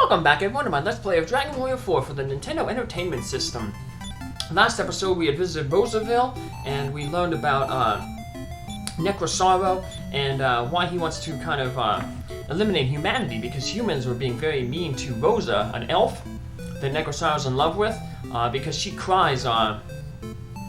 Welcome back everyone to my Let's Play of Dragon Warrior 4 for the Nintendo Entertainment System. Last episode we had visited Rosaville and we learned about Necrosaro and why he wants to kind of eliminate humanity because humans were being very mean to Rosa, an elf that Necrosaro's in love with, because she cries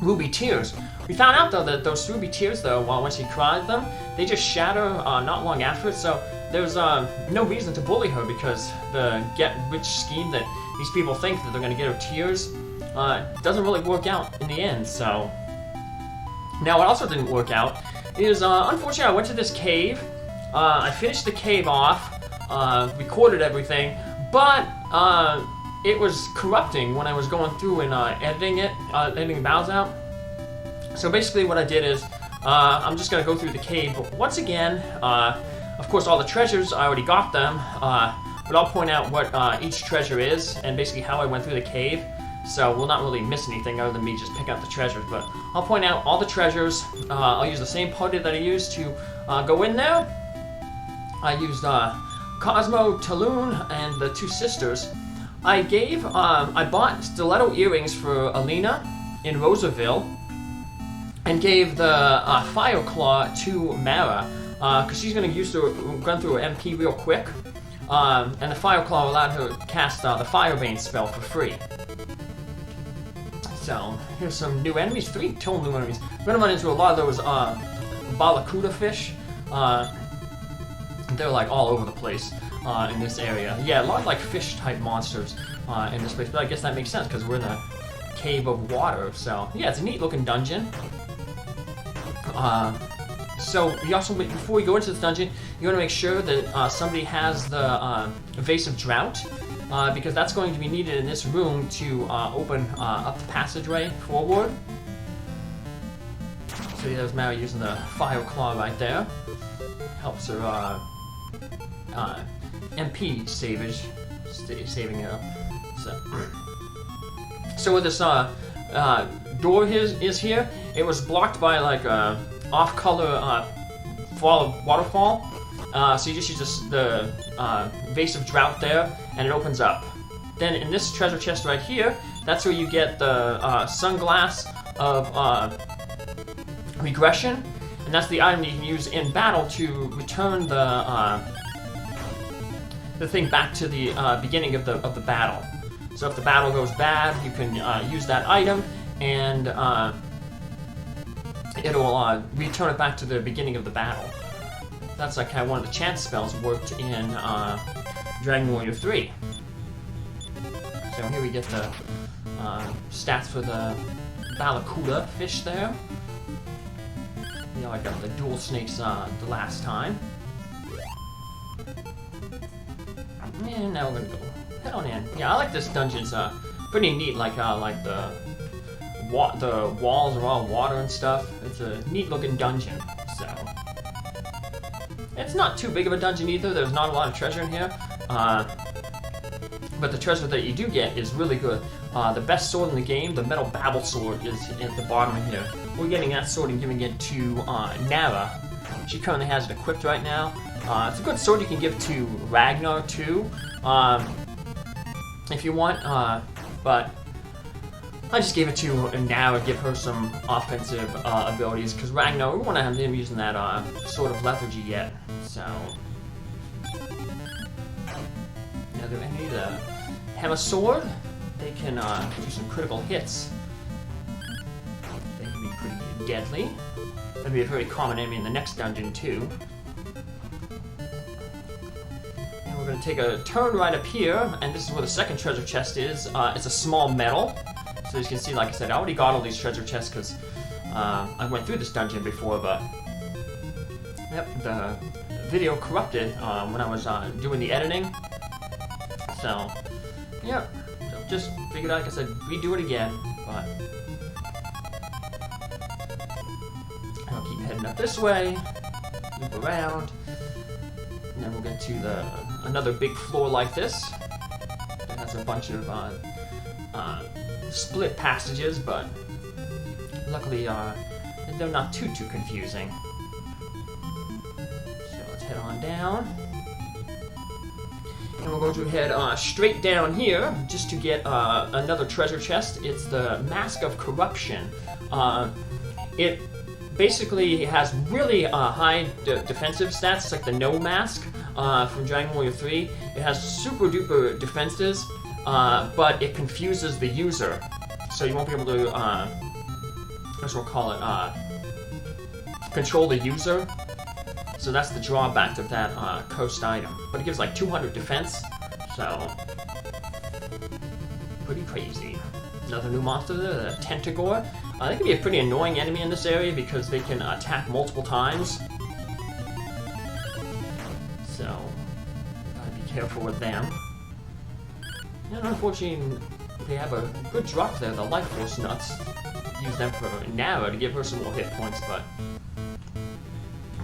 ruby tears. We found out though that those ruby tears though, when she cried them, they just shatter not long after it, so there's no reason to bully her because the get-rich scheme that these people think that they're going to get her tears doesn't really work out in the end, so... Now, what also didn't work out is, unfortunately, I went to this cave, I finished the cave off, recorded everything, but it was corrupting when I was going through and editing the battles out. So basically what I did is, I'm just going to go through the cave, but once again, of course, all the treasures, I already got them, but I'll point out what each treasure is, and basically how I went through the cave, so we'll not really miss anything other than me just picking up the treasures, but I'll point out all the treasures. I'll use the same party that I used to go in there. I used Cosmo, Talon, and the two sisters. I bought stiletto earrings for Alina in Rosaville, and gave the Fire Claw to Mara, because she's going to run through her MP real quick, and the Fire Claw allowed her to cast the Firebane spell for free. So, here's some new enemies, 3 total new enemies. We're going to run into a lot of those Barracuda fish. They're like all over the place in this area. Yeah, a lot of like fish-type monsters in this place, but I guess that makes sense because we're in a cave of water, so yeah, it's a neat-looking dungeon. So you also, before we go into this dungeon, you want to make sure that somebody has the Vase of Drought, because that's going to be needed in this room to open up the passageway forward. So there's Mary using the Fire Claw right there. Helps her MP saving her. So with this door is here, it was blocked by like a off-color waterfall, so you just use the Vase of Drought there, and it opens up. Then in this treasure chest right here, that's where you get the Sunglass of Regression, and that's the item that you can use in battle to return the thing back to the beginning of the battle. So if the battle goes bad, you can use that item, and it'll return it back to the beginning of the battle. That's like how one of the chance spells worked in Dragon Warrior 3. So here we get the stats for the Barracuda fish there. You know, I got the dual snakes the last time. And now we're gonna go head on in. Yeah, I like this dungeon. It's pretty neat. Like the walls are all water and stuff. It's a neat looking dungeon. So it's not too big of a dungeon either. There's not a lot of treasure in here. But the treasure that you do get is really good. The best sword in the game, the Metal Babble Sword, is at the bottom of here. We're getting that sword and giving it to Nara. She currently has it equipped right now. It's a good sword you can give to Ragnar too, if you want, but I just gave it to Nara, give her some offensive abilities, because Ragnar, we want to have him using that Sword of Lethargy yet, so... Another enemy, the Hammer Sword. They can do some critical hits. They can be pretty deadly. That'll be a very common enemy in the next dungeon too. And we're going to take a turn right up here, and this is where the second treasure chest is. It's a small medal. So as you can see, like I said, I already got all these treasure chests because I went through this dungeon before, but yep, the video corrupted when I was doing the editing. So, yeah, so just figured out, like I said, redo it again, but I'll keep heading up this way, loop around, and then we'll get to another big floor like this that has a bunch of split passages, but luckily they're not too confusing. So let's head on down. And we're going to head straight down here just to get another treasure chest. It's the Mask of Corruption. It basically has really high defensive stats. It's like the No Mask from Dragon Warrior 3. It has super duper defenses, but it confuses the user. So you won't be able to, what we'll call it, control the user. So that's the drawback of that coast item. But it gives like 200 defense, so pretty crazy. Another new monster there, the Tentagore. They can be a pretty annoying enemy in this area because they can attack multiple times. So, gotta be careful with them. And unfortunately, they have a good drop there, the Life Force Nuts. Use them for Nara to give her some more hit points, but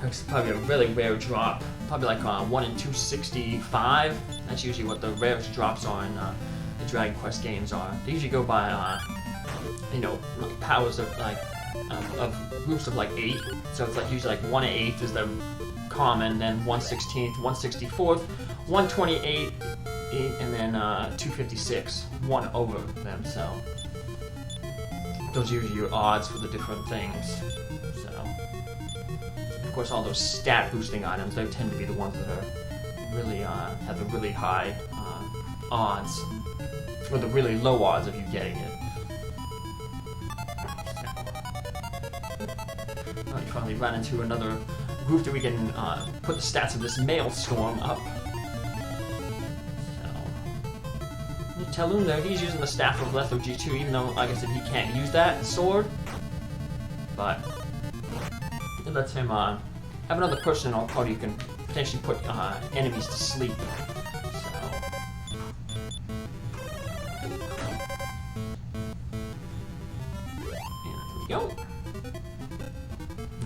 it's probably a really rare drop. Probably like 1 in 265. That's usually what the rarest drops are in the Dragon Quest games are. They usually go by, you know, like powers of like of groups of like 8. So it's like usually like 1 in 8 is the common, then 1/16th, 1/64th, 1/28, 8, and then 256, 1 over them. So those are usually your odds for the different things. Of course, all those stat boosting items, they tend to be the ones that are really have the really high odds, or the really low odds of you getting it. So, you finally run into another group that we can put the stats of this Maelstrom up. So, Talon there, he's using the Staff of Lethargy too, even though, like I said, he can't use that sword. But it lets him have another person in our party who can potentially put enemies to sleep. So. And there we go.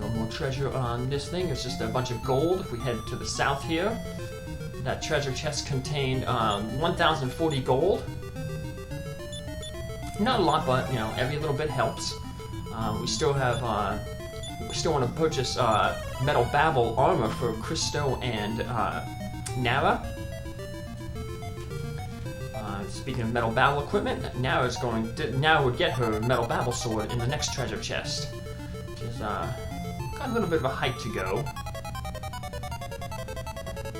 No more treasure on this thing, it's just a bunch of gold. If we head to the south here, that treasure chest contained 1,040 gold. Not a lot, but you know, every little bit helps. We still have we still want to purchase Metal Babel armor for Christo and Nara. Speaking of Metal Babel equipment, Nara would get her Metal Babel sword in the next treasure chest, which is got a little bit of a hike to go.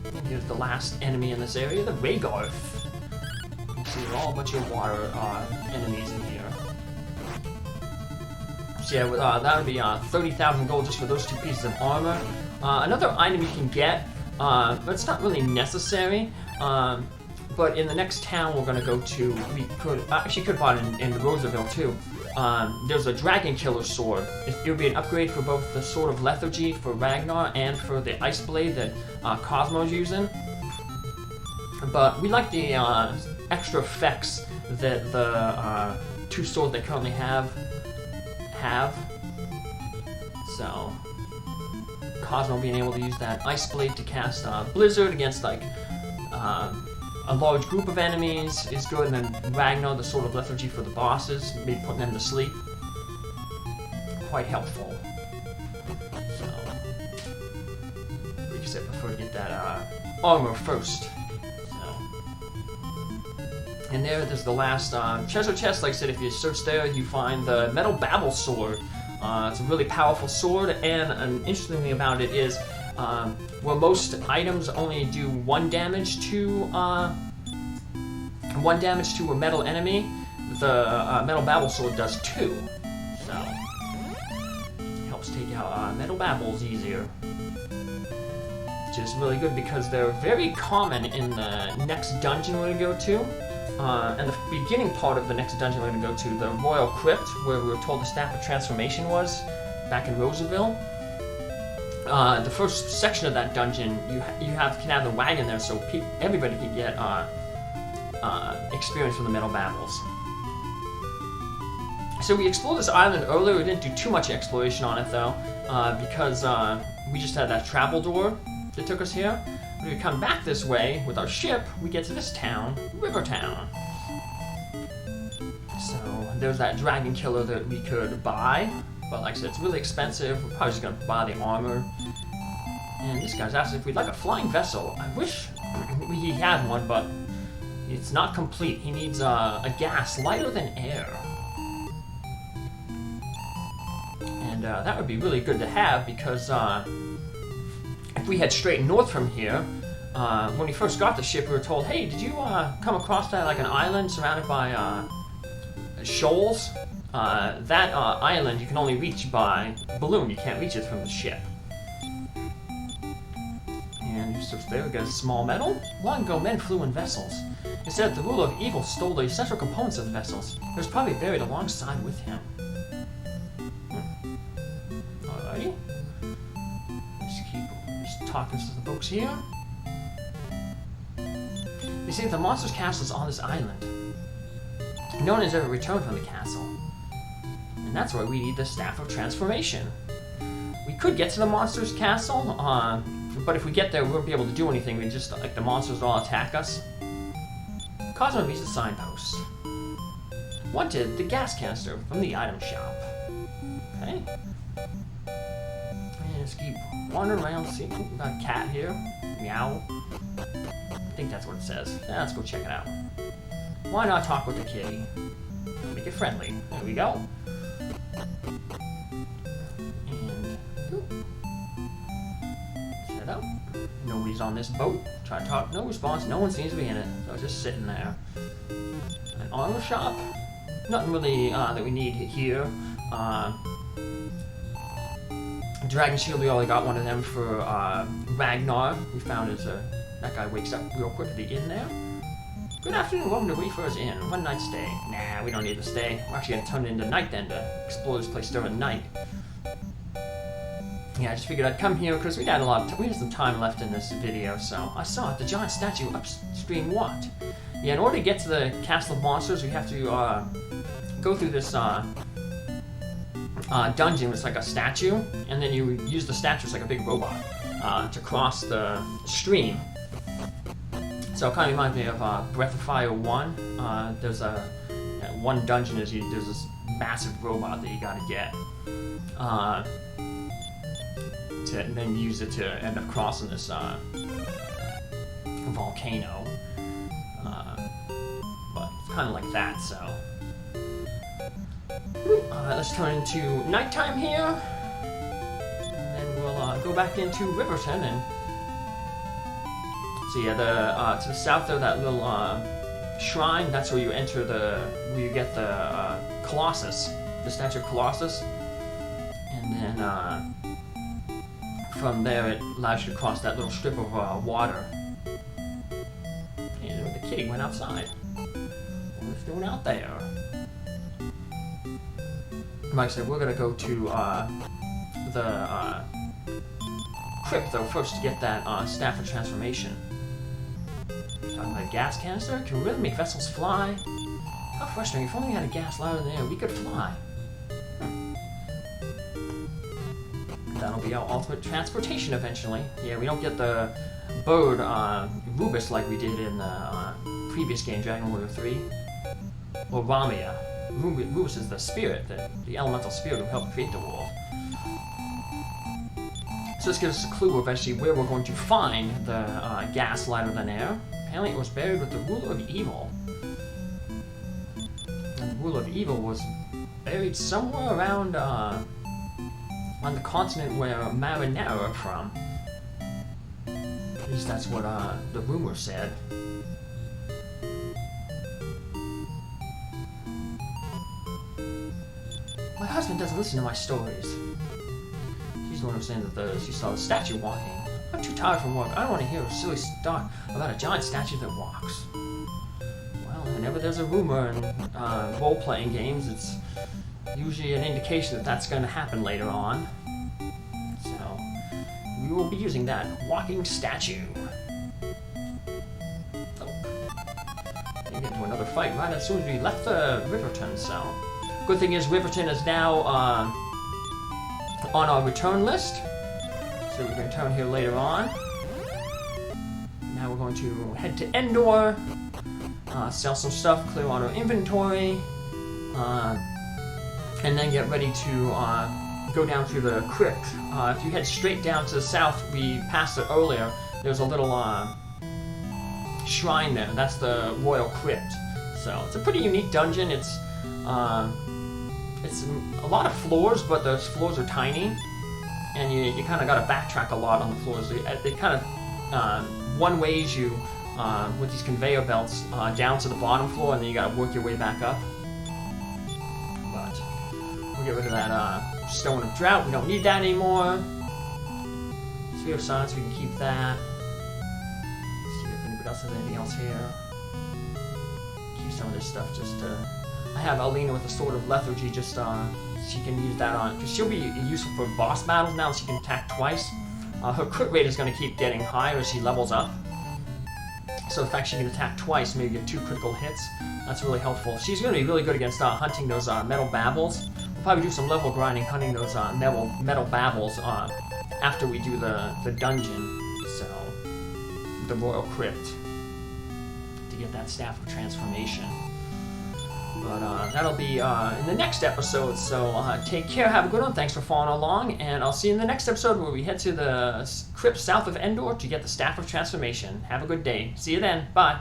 And here's the last enemy in this area, the Rhaegarth. You can see all a bunch of water enemies in here. So yeah, that would be 30,000 gold just for those 2 pieces of armor. Another item you can get, but it's not really necessary. But in the next town we're going to go to, we could actually could buy it in Rosaville too. There's a Dragon Killer sword. It would be an upgrade for both the Sword of Lethargy for Ragnar and for the Ice Blade that Cosmo's using. But we like the extra effects that the 2 swords they currently have. So Cosmo being able to use that Ice Blade to cast Blizzard against like a large group of enemies is good, and then Ragnar, the Sword of Lethargy for the bosses, maybe putting them to sleep. Quite helpful. So like I said, prefer to get that armor first. And there's the last treasure chest. Like I said, if you search there, you find the Metal Babel sword. It's a really powerful sword, and an interesting thing about it is, where most items only do 1 damage to a metal enemy, the Metal Babel sword does 2. So it helps take out Metal Babels easier. Which is really good because they're very common in the next dungeon we're gonna go to. And the beginning part of the next dungeon we're going to go to, the Royal Crypt, where we were told the Staff of Transformation was, back in Rosaville. The first section of that dungeon, you can have the wagon there, so everybody can get experience from the Metal Babels. So we explored this island earlier. We didn't do too much exploration on it though, because we just had that travel door that took us here. When we come back this way with our ship, we get to this town, Rivertown. So there's that dragon killer that we could buy, but like I said, it's really expensive. We're probably just gonna buy the armor. And this guy's asked if we'd like a flying vessel. I wish He had one, but it's not complete. He needs a gas lighter than air. And that would be really good to have because if we head straight north from here, when we first got the ship, we were told, hey, did you come across that, like an island surrounded by shoals? That island you can only reach by balloon. You can't reach it from the ship. And just there we got a small medal. Long ago, men flew in vessels. It said the ruler of evil stole the essential components of the vessels. It was probably buried alongside with him. Alrighty. Let's keep talking to the folks here. They say the monster's castle is on this island. No one has ever returned from the castle. And that's why we need the Staff of Transformation. We could get to the monster's castle, but if we get there, we won't be able to do anything. We just, like, the monsters will all attack us. Cosmo reads the signpost. Wanted, the gas canister from the item shop. Okay. And just keep wandering around, see. We got a cat here. Meow. I think that's what it says. Yeah, let's go check it out. Why not talk with the kitty? Make it friendly. There we go. And set up. Nobody's on this boat. Try to talk. No response. No one seems to be in it. So it's just sitting there. An armor shop. Nothing really that we need here. Dragon Shield, we only got one of them for Ragnar. We found that guy wakes up real quick at the inn there. Good afternoon, welcome to Reefer's Inn. One night stay. Nah, we don't need to stay. We're actually gonna turn it into night then to explore this place during the night. Yeah, I just figured I'd come here because we had some time left in this video, so I saw it. The giant statue upstream walked. Yeah, in order to get to the Castle of Monsters, we have to go through this dungeon. It's like a statue, and then you use the statue as like a big robot to cross the stream. So it kind of reminds me of Breath of Fire 1. There's one dungeon there's this massive robot that you gotta get. And then use it to end up crossing this volcano. But it's kind of like that, so. Let's turn into nighttime here. And then we'll go back into Riverton and. So yeah, to the south there, that little shrine, that's where you enter where you get the Colossus, the statue of Colossus. And then from there it allows you to cross that little strip of water. And the kitty went outside. What was doing out there? Like I said, we're gonna go to the crypt though first to get that Staff of Transformation. Talking about a gas canister? Can we really make vessels fly? How frustrating. If only we had a gas louder than air, we could fly. That'll be our ultimate transportation eventually. Yeah, we don't get the bird Rubus like we did in the previous game, Dragon Warrior 3. Or Ramia. Rubus is the spirit, the elemental spirit who helped create the world. So this gives us a clue eventually where we're going to find the gas lighter than air. Apparently it was buried with the ruler of evil. And the ruler of evil was buried somewhere around on the continent where Marinara are from. At least that's what the rumor said. My husband doesn't listen to my stories. She's the one who was saying that she saw the statue walking. I'm too tired from work. I don't want to hear a silly story about a giant statue that walks. Well, whenever there's a rumor in role-playing games, it's usually an indication that that's going to happen later on. So, we will be using that walking statue. Oh. We get into another fight right as soon as we left the Riverton, so. Good thing is Riverton is now on our return list. So we're going to turn here later on. Now we're going to head to Endor, sell some stuff, clear out our inventory, and then get ready to go down through the crypt. If you head straight down to the south, we passed it earlier, there's a little shrine there. That's the Royal Crypt. So it's a pretty unique dungeon. It's a lot of floors, but those floors are tiny, and you kind of got to backtrack a lot on the floors. They kind of one-ways you with these conveyor belts down to the bottom floor, and then you got to work your way back up. But we'll get rid of that Stone of Drought. We don't need that anymore. Sphere of Silence, we can keep that. Let's see if anybody else has anything else here. Keep some of this stuff just to... I have Alina with the Sword of Lethargy, just she can use that on, because she'll be useful for boss battles now, she can attack twice. Her crit rate is going to keep getting higher as she levels up. So the fact she can attack twice, maybe get 2 critical hits, that's really helpful. She's going to be really good against hunting those metal babbles. We'll probably do some level grinding, hunting those metal babbles after we do the dungeon, so the Royal Crypt, to get that Staff of Transformation. But that'll be in the next episode, so take care, have a good one, thanks for following along, and I'll see you in the next episode where we head to the crypt south of Endor to get the Staff of Transformation. Have a good day. See you then. Bye.